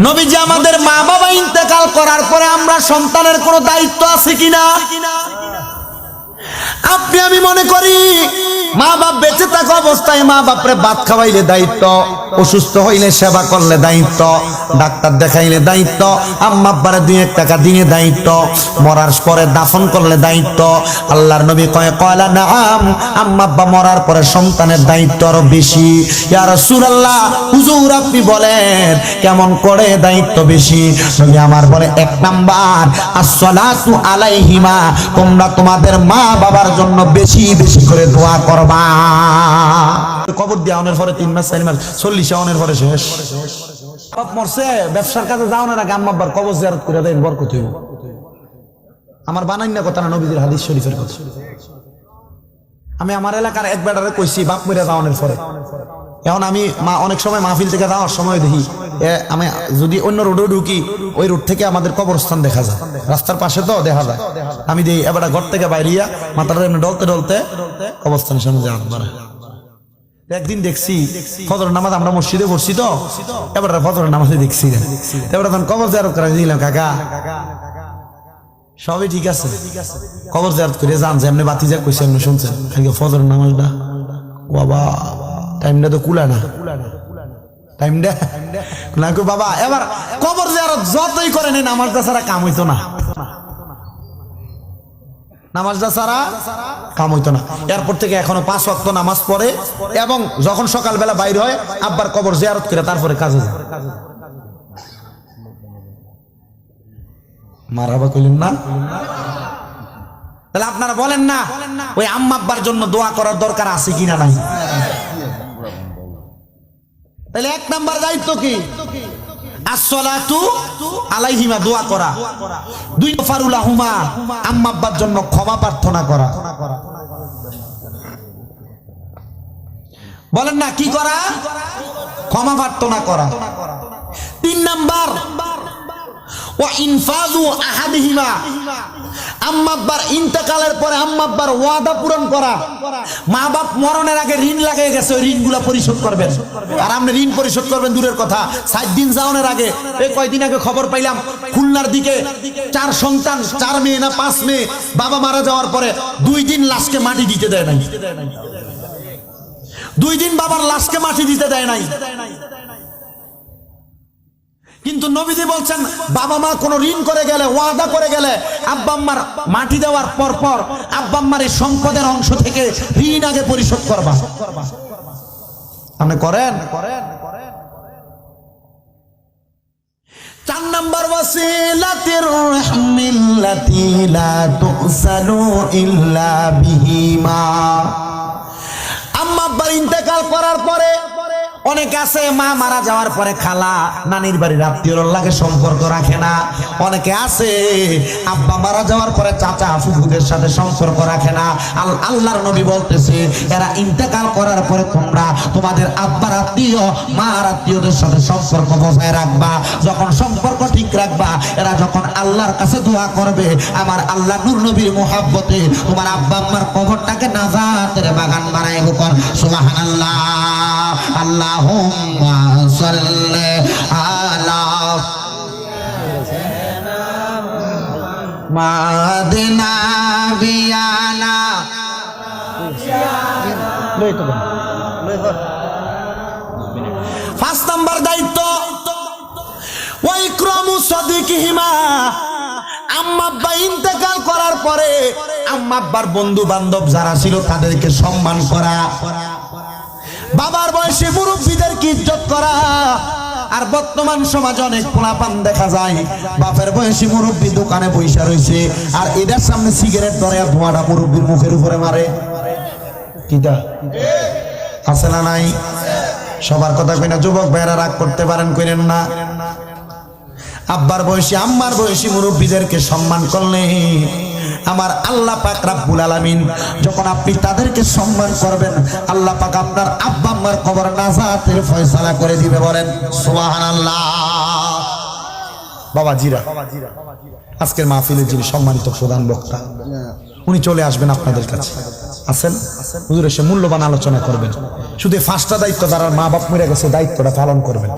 নবীজি আমাদের মা বাবা ইন্তেকাল করার পরে আমরা সন্তানের কোনো দায়িত্ব আছে কিনা? আপনি আমি মনে করি মা বাপ বেঁচে থাকা অবস্থায় মা বাপরে ভাত খাওয়াইলে দায়িত্ব, অসুস্থ হইলে সেবা করলে দায়িত্ব, ডাক্তার দেখাইলে দায়িত্ব, আম্মা আব্বারে 2 টাকা দিনে দায়িত্ব, মরার পরে দাফন করলে দায়িত্ব। আল্লাহর নবী কয় কয়লা নাম, আম্মা আব্বা মরার পরে সন্তানের দায়িত্ব আরো বেশি। ইয়া রাসূলুল্লাহ, হুজুর আপনি বলেন কেমন করে দায়িত্ব বেশি? নবী আমার বলে 1 নাম্বার আসসালাতু আলাইহিমা, তোমরা তোমাদের মা বাবার জন্য বেশি বেশি করে দোয়া করবা। কবর দেওয়ানোর পরে 3 মাস 4 মাস 40 আওয়ানোর পরে শেষ। বাপ মরছে, ব্যবসার কাজে যাওয়ানোর আগে আম্মা আব্বার কবর জিয়ারত করে দেন, বরকত হইব। আমার বানাই না কথা না, নবীদের হাদিস শরীফের কথা। আমি আমার এলাকার এক বেটারে কইছি বাপ মরে যাওয়ানোর পরে। এখন আমি অনেক সময় মাহফিল থেকে যাওয়ার সময় দেখি আমি যদি অন্য রোডে ঢুকি, ওই রোড থেকে আমাদের কবরস্থান দেখা যায়, রাস্তার পাশে তো দেখা যায়। আমি দেখি এবার ঘর থেকে বাইরিয়া মাথাটা এমনি ডলতে ডলতে কবরস্থানের সামনে যাওয়া পারে। একদিন দেখছি ফজরের নামাজ আমরা মসজিদে পড়ছি, তো এবার ফজরের নামাজে দেখছি, এবার তখন কবর জিয়ারত করে দিলাম। কাকা সবই ঠিক আছে, কবর জিয়ারত করে যান, যে এমনি বাতি যা কইছে এমনি শুনছেন, ফজরের নামাজটা বাবা টাইমটা তো কুলা না, টাইমটা না গো বাবা। এবার কবর জিয়ারত যতই করেন নামাজটা ছাড়া কাম হইতো না, নামাজটা ছাড়া কাম হইতো না। এরপর থেকে এখনো 5 ওয়াক্ত নামাজ পড়ে, এবং যখন সকালবেলা বাইরে হয় আব্বার কবর জিয়ারত করে তারপরে কাজে যায়। মারহাবা কইলেন না? তাহলে আপনারা বলেন না ওই আম্মা আব্বার জন্য দোয়া করার দরকার আছে কিনা নাই? তাহলে 1 নাম্বার দায়িত্ব কি? আসসালাতু আলাইহিমা, দোয়া করা। 2 গফারুলাহুমা, আম্মা আব্বার জন্য ক্ষমা প্রার্থনা করা। বলেন না কি করা? ক্ষমা প্রার্থনা করা। 3 নাম্বার ওয়া ইনফাযু আহাদিহিমা, আম্মা আব্বার ইন্তেকালের পরে আম্মা আব্বার ওয়াদা পূরণ করা। মা বাপ মরণের আগে ঋণ লাগিয়ে গেছে, ওই ঋণগুলা পরিশোধ করবেন। আর আপনি ঋণ পরিশোধ করবেন দূরের কথা, 7 দিন যাওয়ানোর আগে, এই কয়দিন আগে খবর পাইলাম খুলনার দিকে 4 সন্তান, 4 মেয়ে না 5 মেয়ে, বাবা মারা যাওয়ার পরে 2 দিন লাশকে মাটি দিতে দেয় নাই। 2 দিন বাবার লাশকে মাটি দিতে দেয় নাই। কিন্তু নবীজি বলছেন বাবা মা কোনো ঋণ করে গেলে, ওয়াদা করে গেলে, আব্বা আম্মার মাটি দেওয়ার পর পর আব্বা আম্মার এই সম্পদের অংশ থেকে ঋণ আগে পরিশোধ করবা। আপনি করেন? 4 নাম্বার ওয়াসিলাতির রাহমিল্লাতি লা তুসালু ইল্লা বিহিমা, আম্মা আব্বার ইন্তেকাল করার পরে অনেক আছে মা মারা যাওয়ার পরে খালা নানির বাড়ির আত্মীয়র লাগে সম্পর্ক রাখে না। অনেকে আছে আব্বা মারা যাওয়ার পরে চাচা ফুফুদের সাথে সম্পর্ক রাখে না। আল্লাহর নবী বলতেছে এরা ইন্তেকাল করার পরে তোমরা তোমাদের আব্বার আত্মীয় মার আত্মীয়দের সাথে সম্পর্ক বজায় রাখবা। যখন সম্পর্ক ঠিক রাখবা, এরা যখন আল্লাহর কাছে দোয়া করবে, আমার আল্লাহ নূর নবীর মোহাব্বতে তোমার আব্বা আম্মার কবরটাকে নাজাতের বাগান বানায় গোপন। সুবহানাল্লাহ, আল্লাহুম্মা সাল্লি আলা মাদিনা বিয়ানা। 5 নাম্বার দায়িত্ব ওয়া ইকরামু সাদিকিহিমা, আম্মা আব্বা ইন্তেকাল করার পরে আম্মা আব্বার বন্ধু বান্ধব যারা ছিল তাদেরকে সম্মান করা, বাবার বয়সে মুরব্বীদেরকে ইজ্জত করা। আর বর্তমান সমাজে অনেক পোলাপান দেখা যায় বাপের বয়সী মুরব্বী দোকানে বইসা রয়েছে, আর এদের সামনে সিগারেট ধরে ধোঁয়াটা মুরব্বীর মুখের উপরে মারে। কিটা আছে না নাই? সবার কথা কই না, যুবক ভাইরা রাগ করতে পারেন, কইরেন না। আব্বার বয়সী আম্মার বয়সী মুরব্বীদেরকে সম্মান করলে আমার আল্লাহ পাক রব্বুল আলামিন যখন আপনি তাদেরকে সম্মান করবেন, আল্লাহ পাক আপনার আব্বা আম্মার কবর নাজাতের ফয়সালা করে দিবে। বলেন সুবহানাল্লাহ। বাবা জিরা আজকের মাহফিলের যিনি সম্মানিত প্রধান বক্তা, উনি চলে আসবেন আপনাদের কাছে। আছেন হুজুর, এসে মূল্যবান আলোচনা করবেন। শুধু 5টা দায়িত্ব, যারা মা বাপ মরে গেছে দায়িত্বটা পালন করবেন।